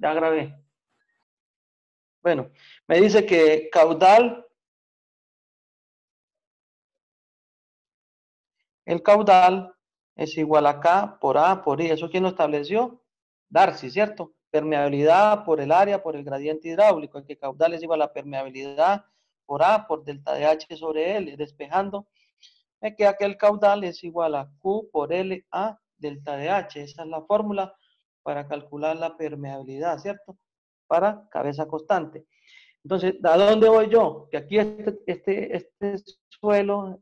Ya grabé. Bueno, me dice que caudal, el caudal es igual a K por A por I. ¿Eso quién lo estableció? Darcy, ¿cierto? Permeabilidad por el área, por el gradiente hidráulico. El que caudal es igual a permeabilidad por A por delta de H sobre L. Despejando, me queda que el caudal es igual a Q por L A delta de H. Esa es la fórmula para calcular la permeabilidad, ¿cierto? Para cabeza constante. Entonces, ¿a dónde voy yo? Que aquí este suelo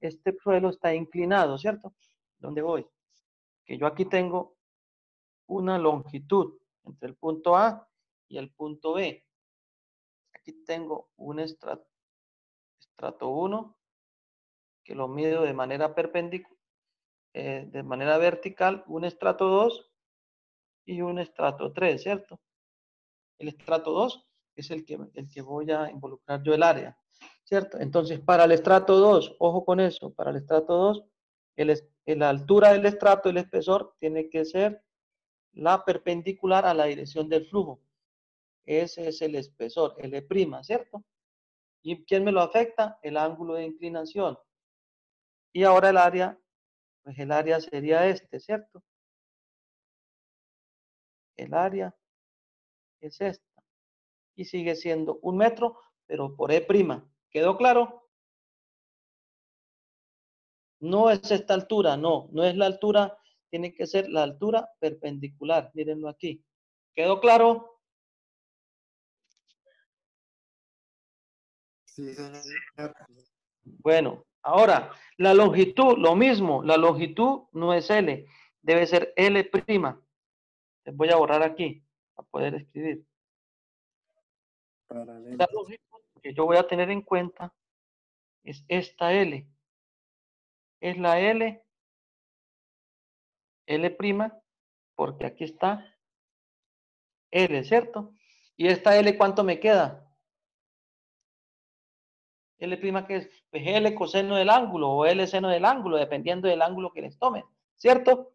está inclinado, ¿cierto? ¿Dónde voy? Que yo aquí tengo una longitud entre el punto A y el punto B. Aquí tengo un estrato 1 que lo mido de manera perpendicular, de manera vertical, un estrato 2 y un estrato 3, ¿cierto? El estrato 2 es el que voy a involucrar yo el área, ¿cierto? Entonces, para el estrato 2, ojo con eso, para el estrato 2, la altura del estrato, el espesor, tiene que ser la perpendicular a la dirección del flujo. Ese es el espesor, L', ¿cierto? ¿Y quién me lo afecta? El ángulo de inclinación. Y ahora el área, pues el área sería ¿cierto? El área es esta. Y sigue siendo 1 metro, pero por E'. ¿Quedó claro? No es esta altura, no es la altura, tiene que ser la altura perpendicular. Mírenlo aquí. ¿Quedó claro? Sí, señor. Bueno, ahora, la longitud, lo mismo, la longitud no es L, debe ser L'. Les voy a borrar aquí, para poder escribir. La longitud que yo voy a tener en cuenta es esta L. Es la L', porque aquí está L, ¿cierto? ¿Y esta L cuánto me queda? L' que es pues, L coseno del ángulo o L seno del ángulo, dependiendo del ángulo que les tome, ¿cierto?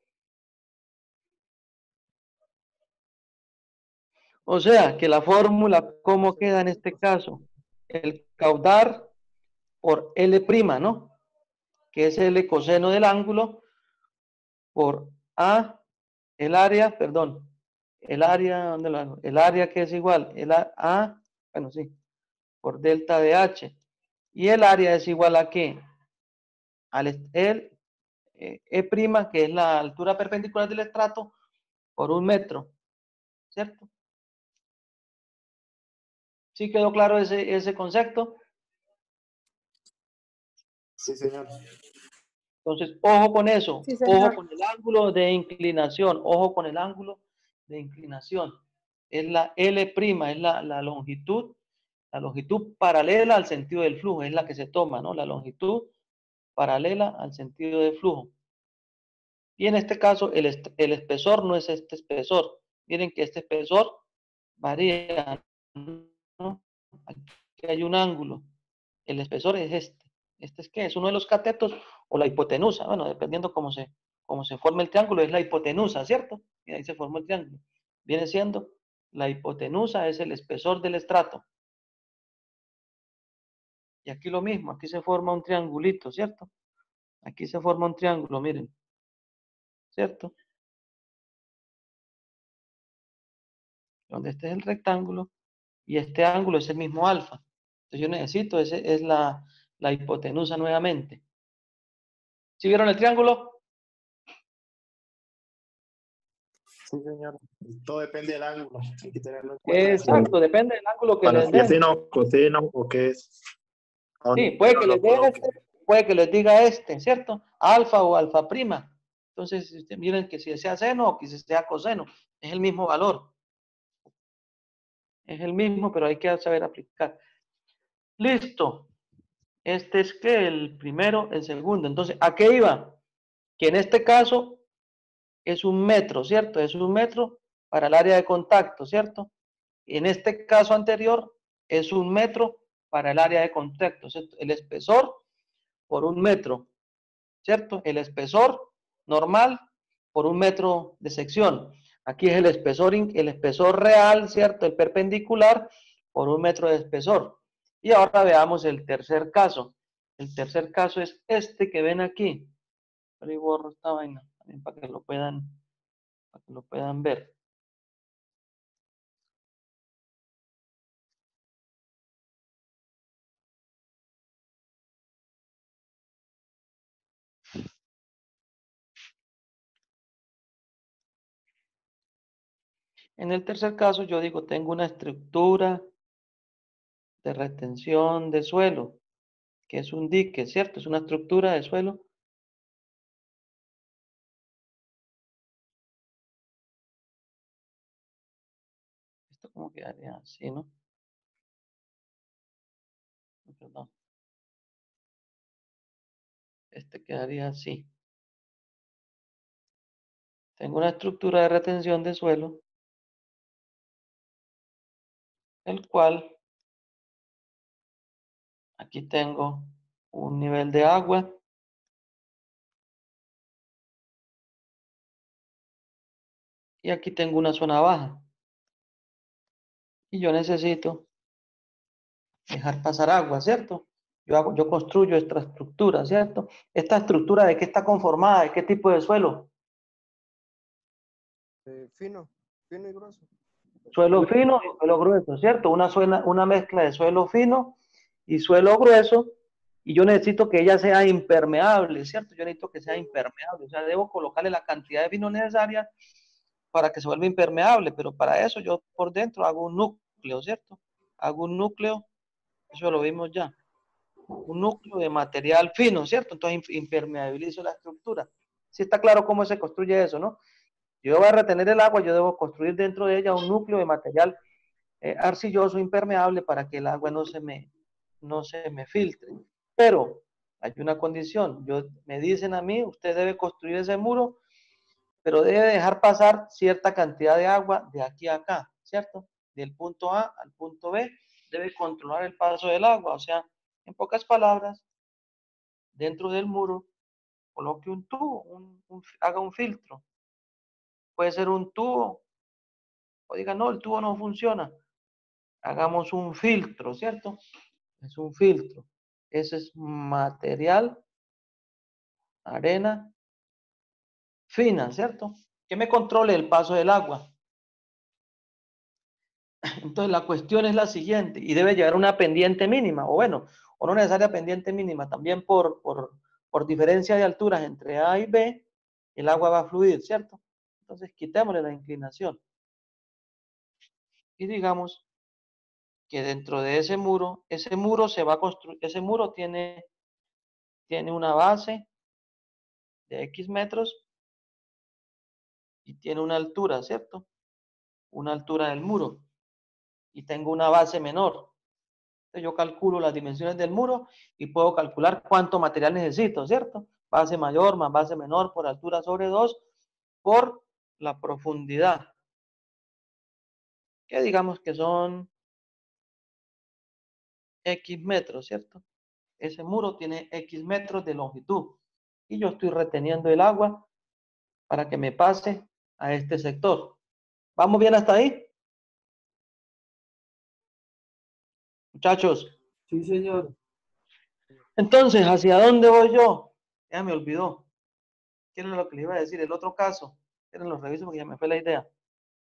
O sea, que la fórmula, ¿cómo queda en este caso? El caudal por L', ¿no? Que es L coseno del ángulo por A, el área, perdón, el área, ¿dónde lo hago? El área que es igual, A, bueno, sí, por delta de H. Y el área es igual a ¿qué? E', que es la altura perpendicular del estrato, por 1 metro, ¿cierto? ¿Sí quedó claro ese concepto? Sí, señor. Entonces, ojo con eso, Sí, ojo señor. con el ángulo de inclinación, ojo con el ángulo de inclinación. Es la L', es la longitud paralela al sentido del flujo, es la que se toma, ¿no? La longitud paralela al sentido del flujo. Y en este caso, el espesor no es este espesor. Miren que este espesor varía, ¿no? Aquí hay un ángulo. El espesor es este. ¿Este es qué? Es uno de los catetos o la hipotenusa. Bueno, dependiendo cómo se forma el triángulo, es la hipotenusa, ¿cierto? Y ahí se formó el triángulo. Viene siendo la hipotenusa, es el espesor del estrato. Y aquí lo mismo, aquí se forma un triangulito, ¿cierto? Aquí se forma un triángulo, miren. ¿Cierto? Donde este es el rectángulo y este ángulo es el mismo alfa. Entonces yo necesito, ese es la hipotenusa nuevamente. ¿Sí vieron el triángulo? Sí, señor. Todo depende del ángulo. Hay que tenerlo en cuenta. Exacto, depende del ángulo que Para les si es den. seno, coseno o qué es. Sí, puede que les dé puede que les diga ¿cierto? Alfa o alfa prima. Entonces, miren que si sea seno o que si sea coseno, es el mismo valor. Es el mismo, pero hay que saber aplicar. Listo. Este es que el primero, el segundo. Entonces, ¿a qué iba? Que en este caso es 1 metro, ¿cierto? Es 1 metro para el área de contacto, ¿cierto? En este caso anterior es 1 metro para el área de contacto, ¿cierto? El espesor por 1 metro, ¿cierto? El espesor normal por 1 metro de sección. Aquí es el espesor real, ¿cierto? El perpendicular por 1 metro de espesor. Y ahora veamos el tercer caso. El tercer caso es este que ven aquí. Ahí borro esta vaina también para que lo puedan ver. En el tercer caso yo digo, tengo una estructura de retención de suelo, que es un dique, ¿cierto? Es una estructura de suelo. Esto como quedaría así, ¿no? Perdón. Este quedaría así. Tengo una estructura de retención de suelo, el cual aquí tengo un nivel de agua y aquí tengo una zona baja. Y yo necesito dejar pasar agua, ¿cierto? Yo construyo esta estructura, ¿cierto? ¿Esta estructura de qué está conformada? ¿De qué tipo de suelo? Fino, fino y grueso. Suelo fino y suelo grueso, ¿cierto? Una mezcla de suelo fino y suelo grueso. Y yo necesito que ella sea impermeable, ¿cierto? Yo necesito que sea impermeable. O sea, debo colocarle la cantidad de vino necesaria para que se vuelva impermeable. Pero para eso yo por dentro hago un núcleo, ¿cierto? Hago un núcleo, eso lo vimos ya. Un núcleo de material fino, ¿cierto? Entonces impermeabilizo la estructura. Sí está claro cómo se construye eso, ¿no? Yo voy a retener el agua, yo debo construir dentro de ella un núcleo de material arcilloso, impermeable, para que el agua no se me filtre. Pero hay una condición, me dicen a mí, usted debe construir ese muro, pero debe dejar pasar cierta cantidad de agua de aquí a acá, ¿cierto? Del punto A al punto B, debe controlar el paso del agua, o sea, en pocas palabras, dentro del muro, coloque un tubo, haga un filtro. Puede ser un tubo, o diga, no, el tubo no funciona. Hagamos un filtro, ¿cierto? Es un filtro. Ese es material, arena fina, ¿cierto? Que me controle el paso del agua. Entonces la cuestión es la siguiente, y debe llevar una pendiente mínima, o bueno, o no necesaria pendiente mínima, también por diferencia de alturas entre A y B, el agua va a fluir, ¿cierto? Entonces quitémosle la inclinación. Y digamos que dentro de ese muro se va a construir, ese muro tiene una base de X metros y tiene una altura, ¿cierto? Una altura del muro. Y tengo una base menor. Entonces yo calculo las dimensiones del muro y puedo calcular cuánto material necesito, ¿cierto? Base mayor más base menor por altura sobre 2 por la profundidad. Que digamos que son X metros, ¿cierto? Ese muro tiene X metros de longitud. Y yo estoy reteniendo el agua para que me pase a este sector. ¿Vamos bien hasta ahí? Muchachos. Sí, señor. Entonces, ¿hacia dónde voy yo? Ya me olvidó. ¿Qué era lo que le iba a decir? El otro caso. Eran los reviso porque ya me fue la idea.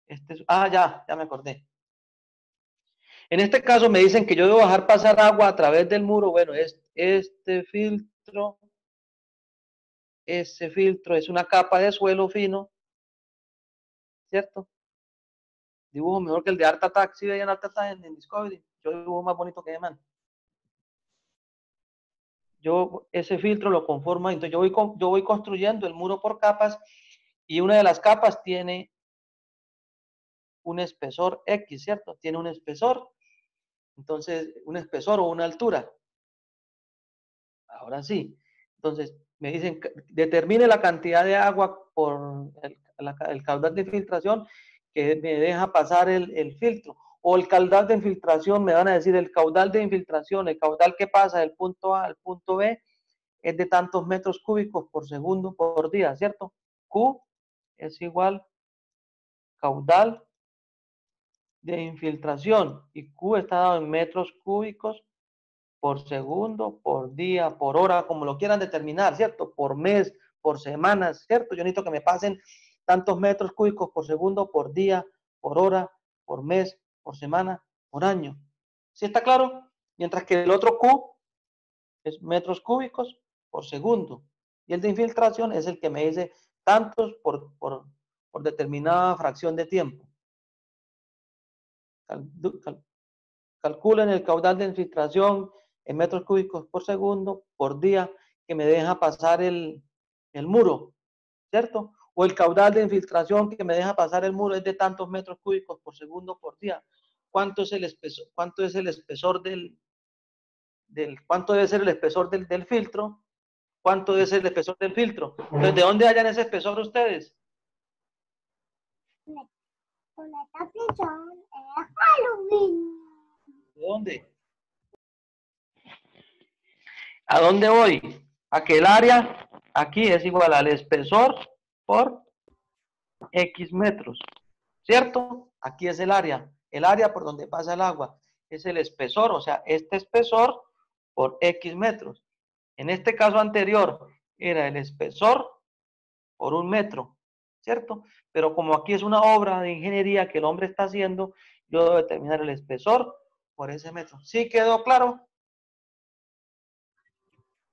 Ya me acordé. En este caso me dicen que yo debo dejar pasar agua a través del muro. Bueno, este filtro, ese filtro es una capa de suelo fino, ¿cierto? Dibujo mejor que el de Art Attack. ¿Sí veían Art Attack en Discovery? Yo dibujo más bonito que man. Ese filtro lo conformo, entonces yo voy construyendo el muro por capas y una de las capas tiene un espesor X, ¿cierto? Tiene un espesor, entonces un espesor o una altura. Ahora sí. Entonces me dicen, determine la cantidad de agua por el caudal de filtración que me deja pasar el filtro. O el caudal de infiltración, me van a decir el caudal de infiltración, el caudal que pasa del punto A al punto B es de tantos metros cúbicos por segundo por día, ¿cierto? Q es igual caudal de infiltración, y Q está dado en metros cúbicos por segundo, por día, por hora, como lo quieran determinar, ¿cierto? Por mes, por semana, ¿cierto? Yo necesito que me pasen tantos metros cúbicos por segundo, por día, por hora, por mes, por semana, por año. ¿Sí está claro? Mientras que el otro Q es metros cúbicos por segundo. Y el de infiltración es el que me dice tantos por determinada fracción de tiempo. Calculen el caudal de infiltración en metros cúbicos por segundo por día que me deja pasar el muro, ¿cierto? O el caudal de infiltración que me deja pasar el muro es de tantos metros cúbicos por segundo por día. ¿Cuánto es el espesor? ¿Cuánto es el espesor cuánto debe ser el espesor del filtro? ¿Cuánto debe ser el espesor del filtro? Entonces, ¿de dónde hallan ese espesor ustedes? ¿De dónde? ¿A dónde voy? A que el área aquí es igual al espesor por X metros, ¿cierto? Aquí es el área por donde pasa el agua, es el espesor, o sea, este espesor por X metros. En este caso anterior era el espesor por 1 metro, ¿cierto? Pero como aquí es una obra de ingeniería que el hombre está haciendo, yo debo determinar el espesor por ese metro. ¿Sí quedó claro?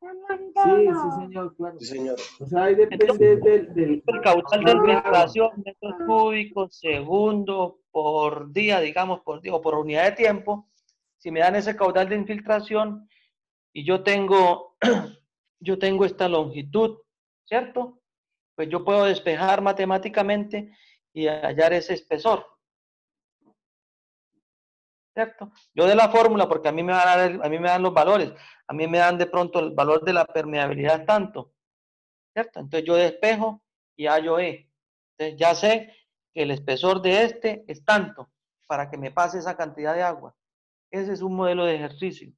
Sí, sí, señor, claro. Sí, señor. O sea, ahí Entonces, depende del el caudal de de agua. infiltración, metros cúbicos, segundo por día, digamos, por día, o por unidad de tiempo. Si me dan ese caudal de infiltración y yo tengo esta longitud, ¿cierto? Pues yo puedo despejar matemáticamente y hallar ese espesor, ¿cierto? Yo de la fórmula, porque a mí me dan los valores, a mí me dan de pronto el valor de la permeabilidad tanto, ¿cierto? Entonces yo despejo y hallo E. Entonces ya sé que el espesor de este es tanto para que me pase esa cantidad de agua. Ese es un modelo de ejercicio.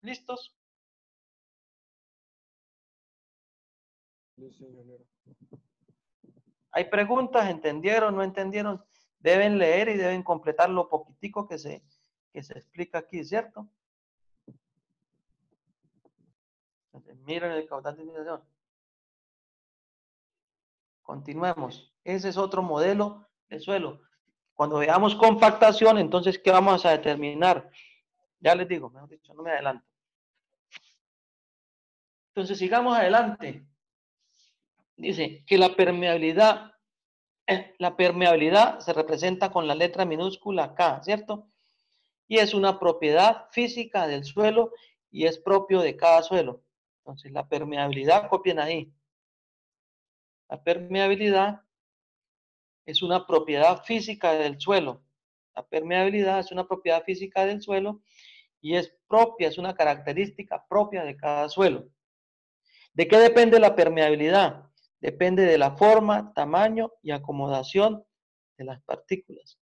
¿Listos? Sí, señor. ¿Hay preguntas? ¿Entendieron? ¿No entendieron? Deben leer y deben completar lo poquitico que se explica aquí, ¿cierto? Entonces, miren el caudal de inundación. Continuemos. Ese es otro modelo de suelo. Cuando veamos compactación, entonces, ¿qué vamos a determinar? Ya les digo, mejor dicho, no me adelanto. Entonces, sigamos adelante. Dice que la permeabilidad se representa con la letra minúscula K, ¿cierto? Y es una propiedad física del suelo y es propio de cada suelo. Entonces, la permeabilidad, copien ahí. La permeabilidad es una propiedad física del suelo. La permeabilidad es una propiedad física del suelo y es propia, es una característica propia de cada suelo. ¿De qué depende la permeabilidad? Depende de la forma, tamaño y acomodación de las partículas.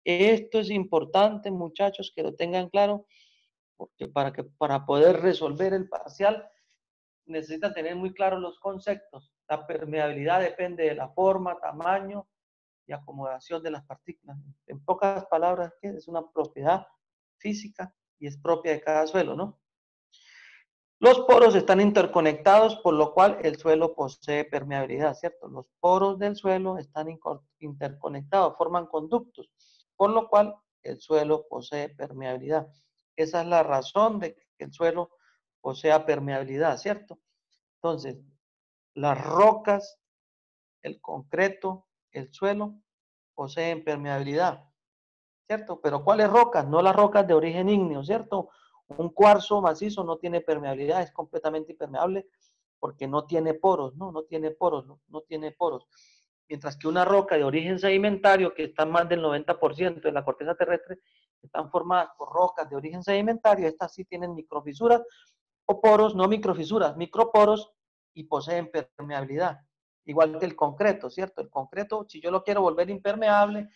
Esto es importante, muchachos, que lo tengan claro, porque para poder resolver el parcial necesitan tener muy claros los conceptos. La permeabilidad depende de la forma, tamaño y acomodación de las partículas. En pocas palabras, ¿qué? Es una propiedad física y es propia de cada suelo, ¿no? Los poros están interconectados, por lo cual el suelo posee permeabilidad, ¿cierto? Los poros del suelo están interconectados, forman conductos, por lo cual el suelo posee permeabilidad. Esa es la razón de que el suelo posea permeabilidad, ¿cierto? Entonces, las rocas, el concreto, el suelo, poseen permeabilidad, ¿cierto? Pero ¿cuáles rocas? No las rocas de origen ígneo, ¿cierto? Un cuarzo macizo no tiene permeabilidad, es completamente impermeable porque no tiene poros, ¿no? No tiene poros, no tiene poros. Mientras que una roca de origen sedimentario, que está más del 90% de la corteza terrestre, están formadas por rocas de origen sedimentario, estas sí tienen microfisuras o poros, no microfisuras, microporos y poseen permeabilidad. Igual que el concreto, ¿cierto? El concreto, si yo lo quiero volver impermeable,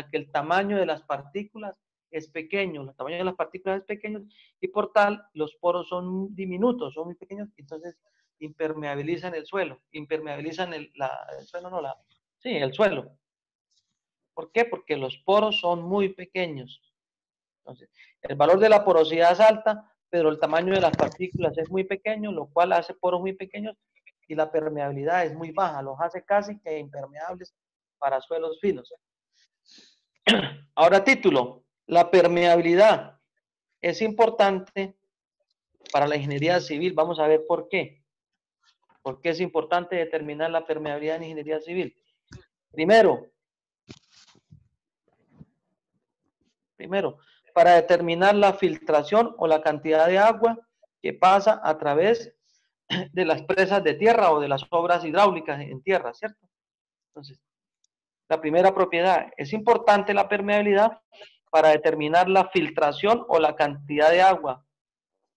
que el tamaño de las partículas es pequeño, el tamaño de las partículas es pequeño y por tal los poros son diminutos, son muy pequeños, entonces impermeabilizan el suelo, impermeabilizan el suelo, no, sí, el suelo. ¿Por qué? Porque los poros son muy pequeños. Entonces, el valor de la porosidad es alta, pero el tamaño de las partículas es muy pequeño, lo cual hace poros muy pequeños y la permeabilidad es muy baja, los hace casi que impermeables para suelos finos. Ahora título, la permeabilidad es importante para la ingeniería civil. Vamos a ver por qué. ¿Por qué es importante determinar la permeabilidad en ingeniería civil? Primero, para determinar la filtración o la cantidad de agua que pasa a través de las presas de tierra o de las obras hidráulicas en tierra, ¿cierto? Entonces, la primera propiedad, es importante la permeabilidad para determinar la filtración o la cantidad de agua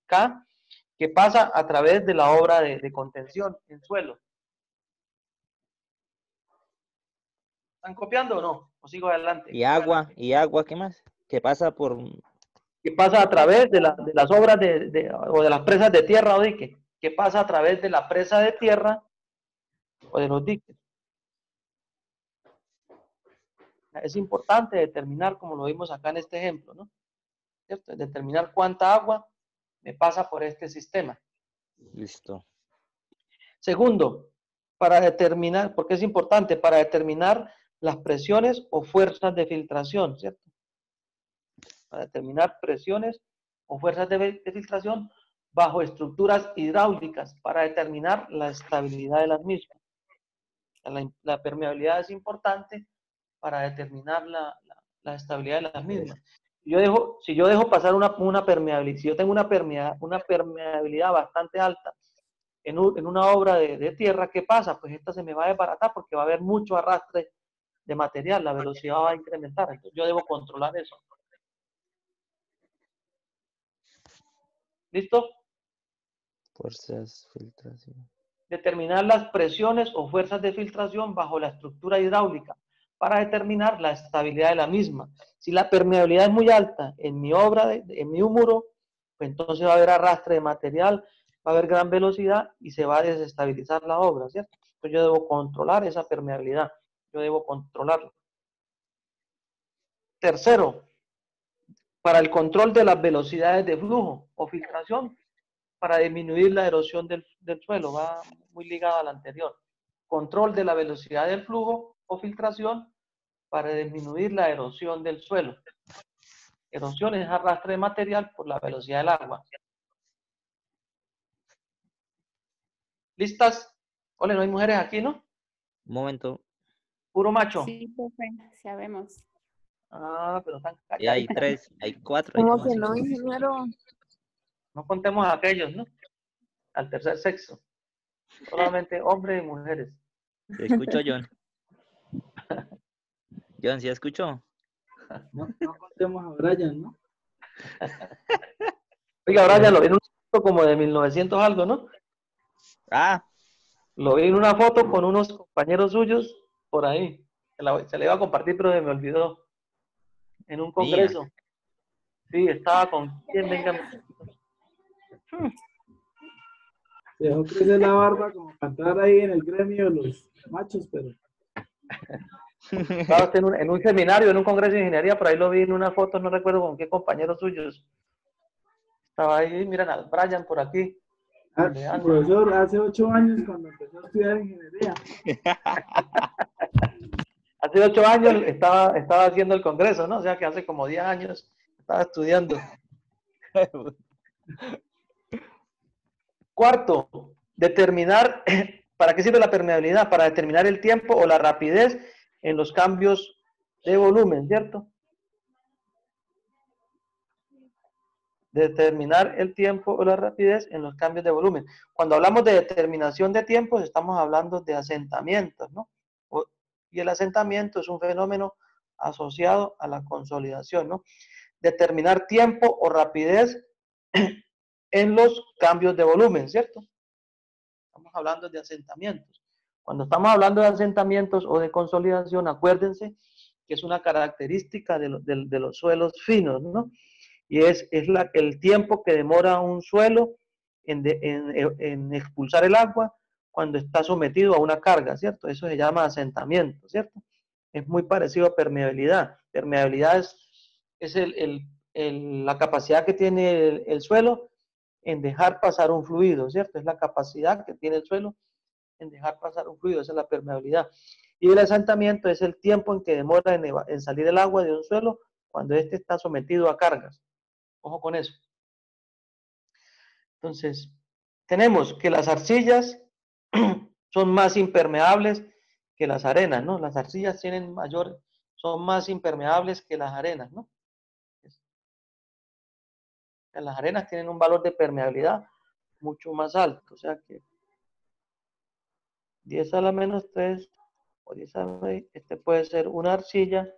K que pasa a través de la obra de contención en suelo. ¿Están copiando o no? ¿O sigo adelante? Y agua, ¿qué más? ¿Qué pasa por...? Que pasa a través de las obras o de las presas de tierra o dique. Que pasa a través de la presa de tierra o de los diques. Es importante determinar, como lo vimos acá en este ejemplo, ¿no? ¿Cierto? Determinar cuánta agua me pasa por este sistema. Listo. Segundo, para determinar, porque es importante, para determinar las presiones o fuerzas de filtración, ¿cierto? Para determinar presiones o fuerzas de filtración bajo estructuras hidráulicas, para determinar la estabilidad de las mismas. La permeabilidad es importante para determinar la estabilidad de las mismas. Si yo dejo pasar una permeabilidad, si yo tengo una permeabilidad bastante alta en una obra de tierra, ¿qué pasa? Pues esta se me va a desbaratar porque va a haber mucho arrastre de material, la velocidad va a incrementar, entonces yo debo controlar eso. ¿Listo? Fuerzas, filtración. Determinar las presiones o fuerzas de filtración bajo la estructura hidráulica para determinar la estabilidad de la misma. Si la permeabilidad es muy alta en mi obra, en mi muro, pues entonces va a haber arrastre de material, va a haber gran velocidad y se va a desestabilizar la obra, ¿cierto? Entonces yo debo controlar esa permeabilidad, yo debo controlarla. Tercero, para el control de las velocidades de flujo o filtración, para disminuir la erosión del suelo, va muy ligado al anterior. Control de la velocidad del flujo o filtración para disminuir la erosión del suelo. Erosión es arrastre de material por la velocidad del agua. ¿Listas? Ole, no hay mujeres aquí, ¿no? Un momento. Puro macho. Sí, profe, sabemos. Ah, pero están Y hay calladitas. 3, hay 4. Hay ¿Cómo como que no, 5. ingeniero? No contemos a aquellos, ¿no? Al tercer sexo. Solamente hombres y mujeres. ¿Se escuchó, John? John, ¿sí escuchó? No contemos a Brian, ¿no? Oiga, ahora ya lo vi en una foto como de 1900 algo, ¿no? Ah, Lo vi en una foto con unos compañeros suyos por ahí. Se la iba a compartir, pero se me olvidó. En un congreso. Sí, estaba con quién, venga. Dejó crecer la barba como para entrar ahí en el gremio de los machos, pero Estaba en un seminario, en un congreso de ingeniería, por ahí lo vi en una foto, no recuerdo con qué compañeros suyos. Estaba ahí, miran al Brian por aquí. profesor, hace 8 años cuando empezó a estudiar ingeniería. Hace 8 años estaba haciendo el congreso, ¿no? O sea que hace como 10 años estaba estudiando. Cuarto, determinar, ¿para qué sirve la permeabilidad? Para determinar el tiempo o la rapidez en los cambios de volumen, ¿cierto? Determinar el tiempo o la rapidez en los cambios de volumen. Cuando hablamos de determinación de tiempos, estamos hablando de asentamientos, ¿no? Y el asentamiento es un fenómeno asociado a la consolidación, ¿no? Determinar tiempo o rapidez en los cambios de volumen, ¿cierto? Estamos hablando de asentamientos. Cuando estamos hablando de asentamientos o de consolidación, acuérdense que es una característica de los suelos finos, ¿no? Y es el tiempo que demora un suelo en expulsar el agua cuando está sometido a una carga, ¿cierto? Eso se llama asentamiento, ¿cierto? Es muy parecido a permeabilidad. Permeabilidad es la capacidad que tiene el suelo en dejar pasar un fluido, ¿cierto? Es la capacidad que tiene el suelo en dejar pasar un fluido, esa es la permeabilidad. Y el asentamiento es el tiempo en que demora en salir el agua de un suelo cuando éste está sometido a cargas. Ojo con eso. Entonces, tenemos que las arcillas son más impermeables que las arenas, ¿no? Las arcillas son más impermeables que las arenas, ¿no? Las arenas tienen un valor de permeabilidad mucho más alto, o sea que 10 a la menos 3 o 10 a la 6, este puede ser una arcilla,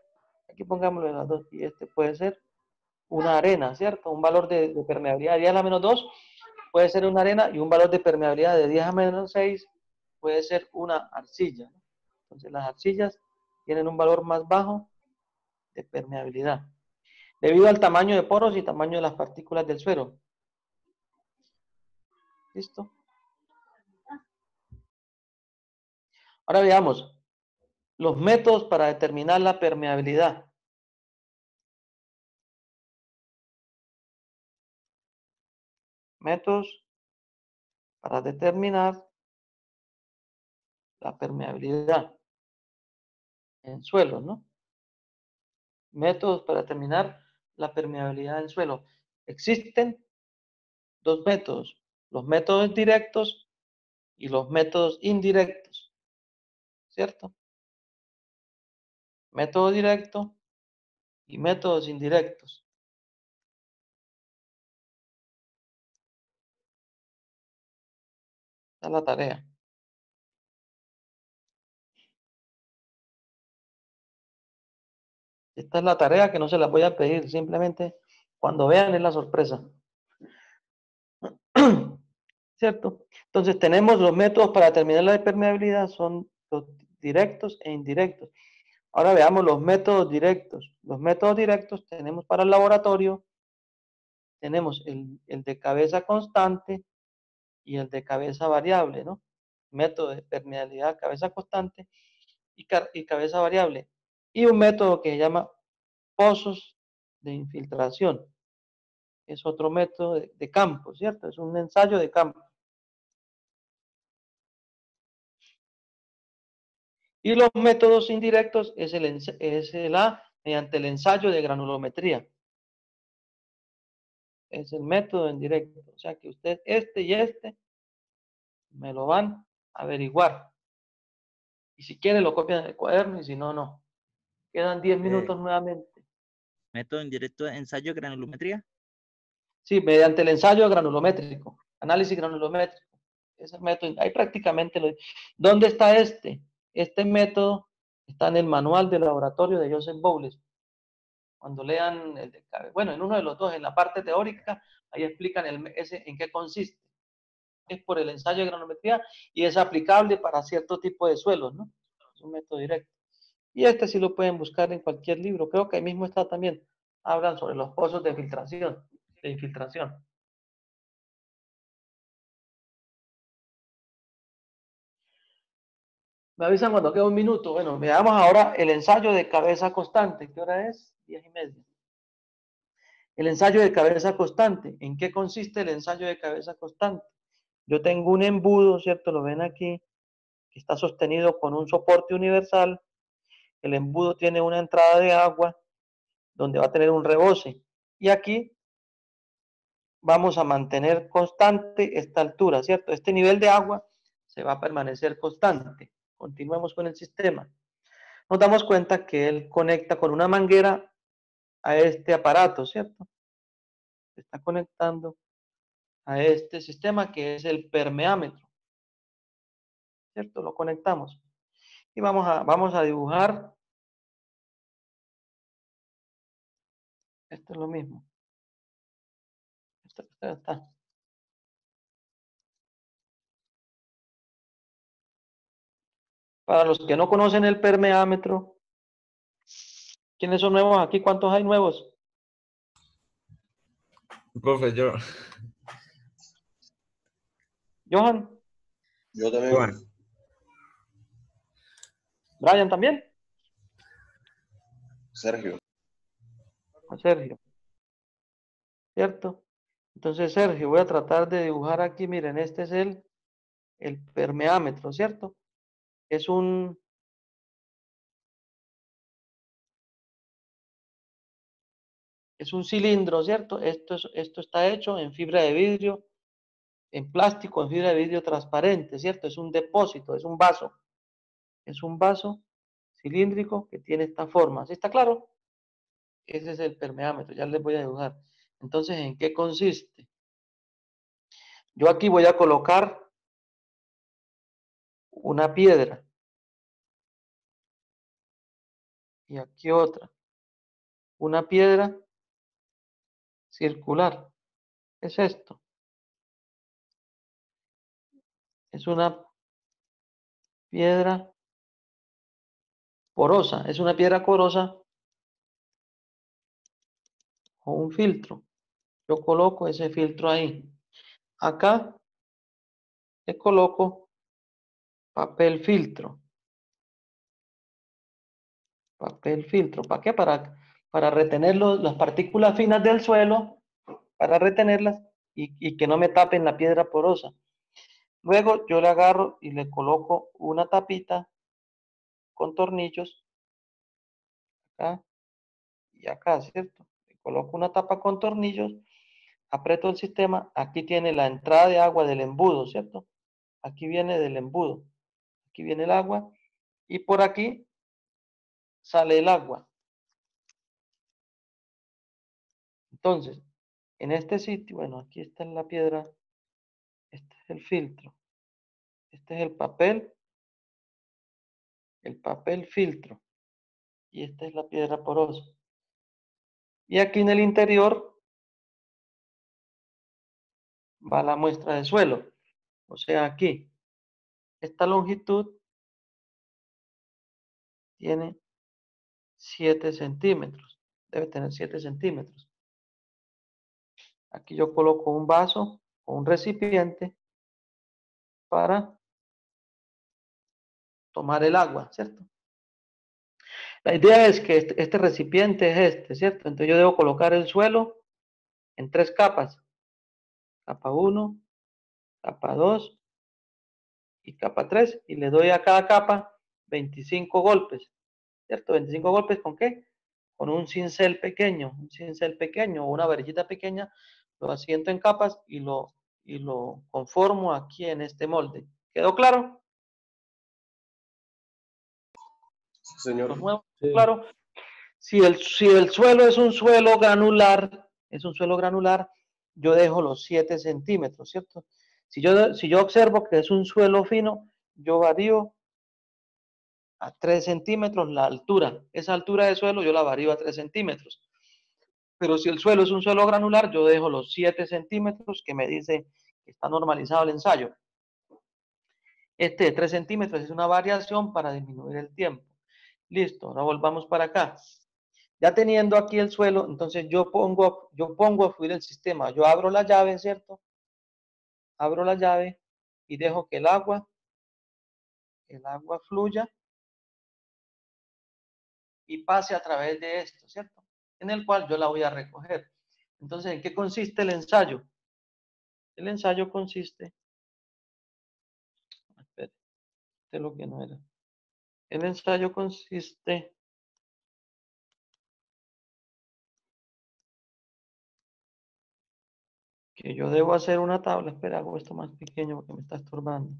aquí pongámoslo en las dos, y este puede ser una arena, ¿cierto? Un valor de permeabilidad de 10 a la menos 2 puede ser una arena y un valor de permeabilidad de 10 a menos 6 puede ser una arcilla, ¿no? Entonces las arcillas tienen un valor más bajo de permeabilidad, debido al tamaño de poros y tamaño de las partículas del suelo. ¿Listo? Ahora veamos los métodos para determinar la permeabilidad. Métodos para determinar la permeabilidad en suelos, ¿no? Métodos para determinar la permeabilidad en suelo. Existen dos métodos, los métodos directos y los métodos indirectos, ¿cierto? Método directo y métodos indirectos. Esta es la tarea. Esta es la tarea que no se la voy a pedir, simplemente cuando vean es la sorpresa. ¿Cierto? Entonces tenemos los métodos para determinar la permeabilidad, son los directos e indirectos. Ahora veamos los métodos directos. Los métodos directos tenemos para el laboratorio, tenemos el de cabeza constante y el de cabeza variable, ¿no? Método de permeabilidad, cabeza constante y cabeza variable. Y un método que se llama pozos de infiltración. Es otro método de campo, ¿cierto? Es un ensayo de campo. Y los métodos indirectos es mediante el ensayo de granulometría. Es el método indirecto. O sea que usted este y este me lo van a averiguar. Y si quiere lo copian en el cuaderno y si no, no. Quedan 10 minutos nuevamente. Método indirecto de ensayo granulometría. Sí, mediante el ensayo granulométrico. Análisis granulométrico. Es el método. Ahí prácticamente lo... ¿Dónde está este? Este método está en el manual de laboratorio de Joseph Bowles. Cuando lean, bueno, en uno de los dos, en la parte teórica, ahí explican en qué consiste. Es por el ensayo de granulometría y es aplicable para cierto tipo de suelos, ¿no? Es un método directo. Y este sí lo pueden buscar en cualquier libro. Creo que ahí mismo está también. Hablan sobre los pozos de filtración, de infiltración. Me avisan cuando queda un minuto. Bueno, veamos ahora el ensayo de cabeza constante. ¿Qué hora es? 10:30. El ensayo de cabeza constante. ¿En qué consiste el ensayo de cabeza constante? Yo tengo un embudo, ¿cierto? Lo ven aquí, que está sostenido con un soporte universal. El embudo tiene una entrada de agua donde va a tener un rebose. Y aquí vamos a mantener constante esta altura, ¿cierto? Este nivel de agua se va a permanecer constante. Continuemos con el sistema. Nos damos cuenta que él conecta con una manguera a este aparato, ¿cierto? Se está conectando a este sistema que es el permeámetro, ¿cierto? Lo conectamos. Y vamos a dibujar. Esto es lo mismo. Esto está. Para los que no conocen el permeámetro, ¿Quiénes son nuevos aquí? ¿Cuántos hay nuevos? Profe, yo. Johan, Yo también. Juan. Brian también, Sergio. Sergio, ¿cierto? Entonces, Sergio, voy a tratar de dibujar aquí, miren, este es el permeámetro, ¿cierto? Es un cilindro, ¿cierto? Esto está hecho en fibra de vidrio, en plástico, en fibra de vidrio transparente, ¿cierto? Es un depósito, es un vaso. Es un vaso cilíndrico que tiene esta forma. ¿Sí está claro? Ese es el permeámetro, ya les voy a dibujar. Entonces, ¿en qué consiste? Yo aquí voy a colocar una piedra. Y aquí otra. Una piedra circular. ¿Qué es esto? Es una piedra porosa. Es una piedra porosa o un filtro. Yo coloco ese filtro ahí. Acá le coloco papel filtro. Papel filtro. ¿Para qué? Para retener las partículas finas del suelo, para retenerlas y que no me tapen la piedra porosa. Luego yo le agarro y le coloco una tapita con tornillos acá y acá, ¿cierto? Le coloco una tapa con tornillos, aprieto el sistema, aquí tiene la entrada de agua del embudo, ¿cierto? Aquí viene del embudo, aquí viene el agua y por aquí sale el agua. Entonces, en este sitio, bueno, aquí está la piedra, este es el filtro, este es el papel filtro y esta es la piedra porosa. Y aquí en el interior va la muestra de suelo, o sea, aquí, esta longitud tiene 7 centímetros, debe tener 7 centímetros. Aquí yo coloco un vaso o un recipiente para tomar el agua, ¿cierto? La idea es que este recipiente es este, ¿cierto? Entonces yo debo colocar el suelo en 3 capas. Capa 1, capa 2 y capa 3. Y le doy a cada capa 25 golpes, ¿cierto? 25 golpes ¿con qué? Con un cincel pequeño, o una varillita pequeña, lo asiento en capas y lo conformo aquí en este molde. ¿Quedó claro? Señor. Los nuevos, Sí. claro. Si el suelo es un suelo granular, yo dejo los 7 centímetros, ¿cierto? Si yo observo que es un suelo fino, yo varío a 3 centímetros la altura. Esa altura de suelo yo la varío a 3 centímetros. Pero si el suelo es un suelo granular, yo dejo los 7 centímetros que me dice que está normalizado el ensayo. Este de 3 centímetros es una variación para disminuir el tiempo. Listo, ahora volvamos para acá. Ya teniendo aquí el suelo, entonces yo pongo a fluir el sistema. Yo abro la llave, ¿cierto? Abro la llave y dejo que el agua fluya y pase a través de esto, ¿cierto? En el cual yo la voy a recoger. Entonces, ¿en qué consiste el ensayo? El ensayo consiste, espérate, este es lo que no era. El ensayo consiste que yo debo hacer una tabla. Espera, hago esto más pequeño porque me está estorbando.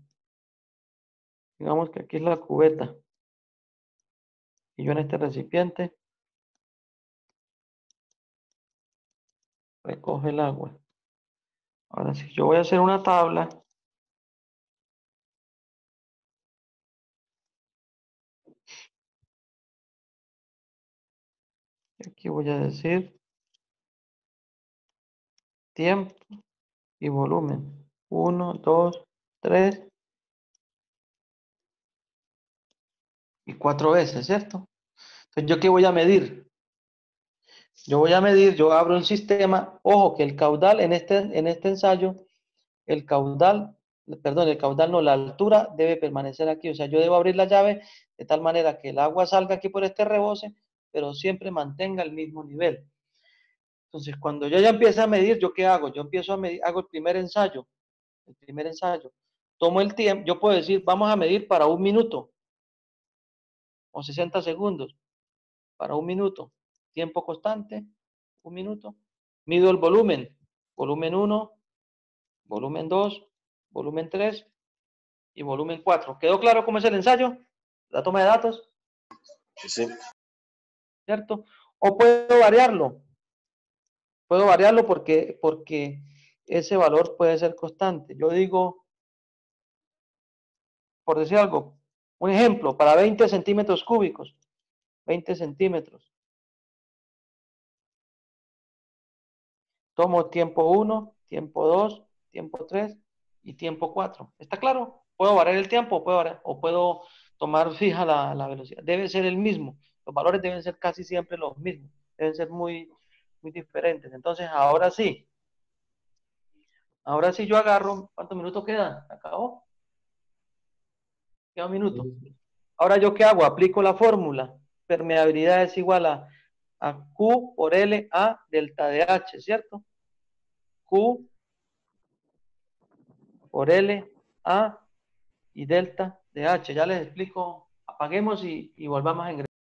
Digamos que aquí es la cubeta. Y yo en este recipiente recoge el agua. Ahora, si yo voy a hacer una tabla, aquí voy a decir tiempo y volumen. 1, 2, 3 y 4 veces, ¿cierto? Entonces, ¿yo qué voy a medir? Yo voy a medir, yo abro el sistema, ojo que el caudal en este ensayo, el caudal no, la altura debe permanecer aquí, o sea, yo debo abrir la llave de tal manera que el agua salga aquí por este rebose, pero siempre mantenga el mismo nivel. Entonces, cuando yo ya empiezo a medir, ¿yo qué hago? Yo empiezo a medir, hago el primer ensayo, tomo el tiempo, yo puedo decir, vamos a medir para 1 minuto, o 60 segundos, para 1 minuto, tiempo constante, 1 minuto, mido el volumen, volumen 1, volumen 2, volumen 3 y volumen 4. ¿Quedó claro cómo es el ensayo? La toma de datos, Sí. ¿cierto? O puedo variarlo porque ese valor puede ser constante. Yo digo, por decir algo, un ejemplo, para 20 centímetros cúbicos, 20 centímetros. Tomo tiempo 1, tiempo 2, tiempo 3 y tiempo 4. ¿Está claro? ¿Puedo variar el tiempo o puedo tomar fija la velocidad? Debe ser el mismo. Los valores deben ser casi siempre los mismos. Deben ser muy diferentes. Entonces, ahora sí. Ahora sí yo agarro. ¿Cuántos minutos quedan? ¿Acabó? Queda 1 minuto. Ahora, ¿yo qué hago? Aplico la fórmula. Permeabilidad es igual a Q por L A delta de H, ¿cierto? Q por L A y delta de H. Ya les explico. Apaguemos y volvamos a ingresar.